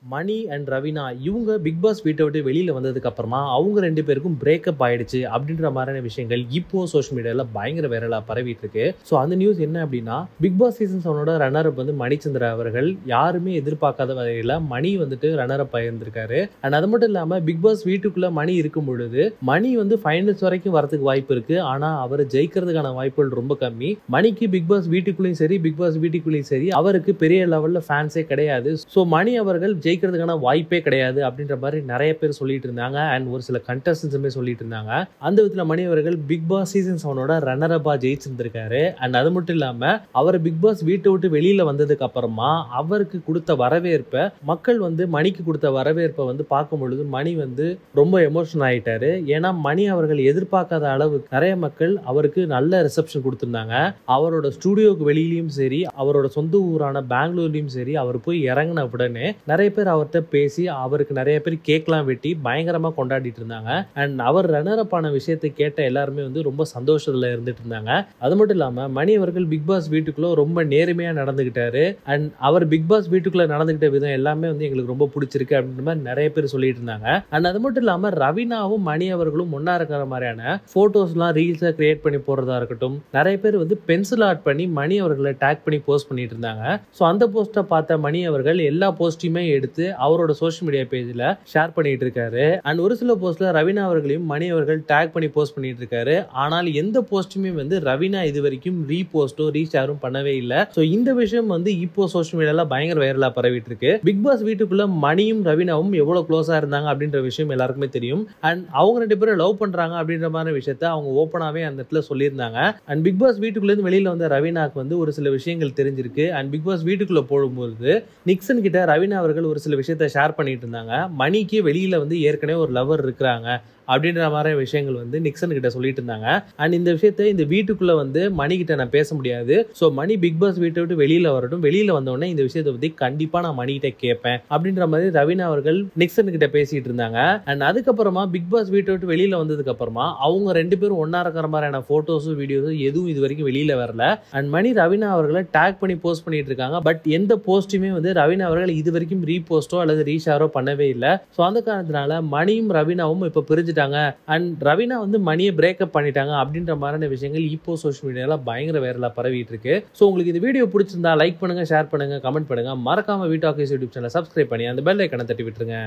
Money and Raveena இவங்க big pass வீட்டை விட்டு வெளியில வந்ததுக்கு அப்புறமா அவங்க 2 பேருக்கும் பிரேக்கப் ஆயிடுச்சு அப்படின்ற மாதிரியான விஷயங்கள் இப்போ சோஷியல் மீடியால பயங்கர வைரலா பரவிட்டு இருக்கு. ஸோ அந்த நியூஸ் என்ன அப்படின்னா, Bigg Boss season 7 runner up Manichandra அவர்கள் யாருமே எதிர்பார்க்காத வகையில மணி ரன்னர் அப் ஆயிருந்திருக்காரு. அண்ட் அது மட்டும் இல்லாம பிக் பாஸ் வீட்டுக்குள்ள மணி இருக்கும் பொழுது மணி ஃபைனல்ஸ் வரைக்கும் வரதுக்கு வாய்ப்பு இருக்கு. ஆனா அவர் ஜெயிக்கிறதுக்கான வாய்ப்புகள் ரொம்ப கம்மி. மணிக்கு பிக் பாஸ் வீட்டுக்குள்ளேயும் சரி பிக் பாஸ் வீட்டுக்குள்ளேயும் சரி அவருக்கு பெரிய லெவல்ல ஃபேன்ஸே கிடையாது. ஸோ மணி அவர்கள் ஜெயிக்கிறதுக்கான வாய்ப்பே கிடையாது அப்படின்ற மாதிரி நிறைய பேர் சொல்லிட்டு இருந்தாங்க. அண்ட் ஒரு சில கண்டஸ்டன்ஸுமே சொல்லிட்டு இருந்தாங்க. அந்த விதத்துல மணி அவர்கள் பிக் பாஸ் சீசன் 7 ரன்னர் அப்பா ஜெயிச்சிருந்திருக்காரு. அண்ட் அது மட்டும் இல்லாம அவர் பிக் பாஸ் வீட்டை விட்டு வெளியில வந்ததுக்கு அப்புறமா அவருக்கு கொடுத்த வரவேற்பை மக்கள் மணிக்கு கொடுத்த வரவேற்பை பார்க்கும் பொழுது மணி ரொம்ப எமோஷனல் ஆயிட்டாரு. ஏன்னா மணி அவர்கள் எதிர்பார்க்காத அளவுக்கு நிறைய மக்கள் அவருக்கு நல்ல ரிசப்ஷன் கொடுத்திருந்தாங்க. அவரோட ஸ்டுடியோக்கு வெளியிலயும் சரி அவரோட சொந்த ஊரான பெங்களூர்லயும் சரி அவர் போய் இறங்கின உடனே நிறைய பேர் அவர்கிட்ட பேசி அவருக்கு நிறைய பேர் கேக்லாம் வெட்டி பயங்கரமா கொண்டாடிட்டு இருந்தாங்க. அண்ட் அவர் ரன்னர் அப் ஆன விஷயத்தை கேட்ட எல்லாருமே ரொம்ப சந்தோஷத்துல இருந்துட்டு இருந்தாங்க. அது மட்டும் இல்லாம மணி அவர்கள் பிக் பாஸ் வீட்டுக்குள்ள ரொம்ப நேர்மையா நடந்துகிட்டாரு. அண்ட் அவர் பிக் பாஸ் வீட்டுக்குள்ள நடந்துகிட்ட விதம் எல்லாமே எங்களுக்கு ரொம்ப பிடிச்சிருக்கு அப்படின்ற மாதிரி நிறைய பேர் சொல்லிட்டு இருந்தாங்க. அண்ட் அது மட்டும் இல்லாம ரவீனாவும் மணி அவர்களும் ஒன்னா இருக்கிற மாதிரியான போட்டோஸ்லாம் ரீல்ஸா கிரியேட் பண்ணி போடுறதா இருக்கட்டும், நிறைய பேர் பென்சில் ஆர்ட் பண்ணி மணி அவர்களை டேக் பண்ணி போஸ்ட் பண்ணிட்டு இருந்தாங்க. ஸோ அந்த போஸ்ட்டை பார்த்த மணி அவர்கள் எல்லா போஸ்டையுமே எடுத்து அவரோட சோஷியல் மீடியா பேஜ்ல ஷேர் பண்ணிட்டு இருக்காரு. அண்ட் ஒரு சில போஸ்ட்ல ரவீனா அவர்களையும் மணி அவர்கள் டேக் பண்ணி போஸ்ட் பண்ணிட்டு இருக்காரு. ஆனால் எந்த போஸ்ட்டுமே ரவீனா இது வரைக்கும் ரீபோஸ்டோ ரீஷேரும் பண்ணவே இல்லை. ஸோ இந்த விஷயம் இப்போ சோஷியல் மீடியால பயங்கர வைரலா பரவிட்டு இருக்கு. பிக் பாஸ் வீட்டுக்குள்ள மணியும் ரவீனாவும் எவ்வளவு க்ளோஸா இருந்தாங்க அப்படின்ற விஷயம் எல்லாருக்குமே தெரியும். அண்ட் அவங்க 2 பேரும் லவ் பண்றாங்க அப்படின்ற மாதிரி விஷயத்த அவங்க ஓப்பனாவே அந்த இடத்துல சொல்லியிருந்தாங்க. அண்ட் பிக் பாஸ் வீட்டுக்குள்ள இருந்து வெளியில வந்த ரவீனாக்கு ஒரு சில விஷயங்கள் தெரிஞ்சிருக்கு. அண்ட் பிக் பாஸ் வீட்டுக்குள்ள போடும்போது நிக்சன் கிட்ட ரவீனா அவர்கள் ஒரு சில விஷயத்த ஷேர் பண்ணிட்டு இருந்தாங்க. மணிக்கு வெளியில ஏற்கனவே ஒரு லவர் இருக்கிறாங்க அப்படின்ற மாதிரி விஷயங்கள் நிக்சன் கிட்ட சொல்லிட்டு இருந்தாங்க. அண்ட் இந்த விஷயத்த இந்த வீட்டுக்குள்ள மணி கிட்ட நான் பேச முடியாது. ஸோ மணி பிக் பாஸ் வீட்டை விட்டு வெளியில வரட்டும், வெளியில வந்தோடனே இந்த விஷயத்தை பத்தி கண்டிப்பா நான் மணி கிட்ட கேட்பேன் அப்படின்ற மாதிரி ரவீனா அவர்கள் நிக்சன் கிட்ட பேசிட்டு இருந்தாங்க. அண்ட் அதுக்கப்புறமா பிக் பாஸ் வீட்டை விட்டு வெளியில வந்ததுக்கு அப்புறமா அவங்க 2 பேரும் ஒன்னா இருக்கிற மாதிரியான போட்டோஸும் வீடியோஸும் எதுவும் இது வரைக்கும் வெளியில வரல. அண்ட் மணி ரவீனா அவர்களை டேக் பண்ணி போஸ்ட் பண்ணிட்டு இருக்காங்க. பட் எந்த போஸ்ட்டுமே ரவீனா அவர்கள் இது வரைக்கும் ரீபோஸ்டோ அல்லது ரீஷேரோ பண்ணவே இல்லை. ஸோ அந்த காரணத்தினால மணியும் ரவீனாவும் இப்ப பிரிஞ்சுட்டாங்க. அண்ட் ரவீனா மணியை பிரேக்கப் பண்ணிட்டாங்க அப்படின்ற மாதிரியான விஷயங்கள் இப்போ சோஷியல் மீடியால பயங்கர வைரலா பரவிட்டு இருக்கு. ஸோ உங்களுக்கு இந்த வீடியோ பிடிச்சிருந்தா லைக் பண்ணுங்க, ஷேர் பண்ணுங்க, கமெண்ட் பண்ணுங்க. மறக்காம வீ டாக்கீஸ் யூடியூப் சேனலை சப்ஸ்கிரைப் பண்ணி அந்த பெல் ஐகானை தட்டி விட்டுருங்க.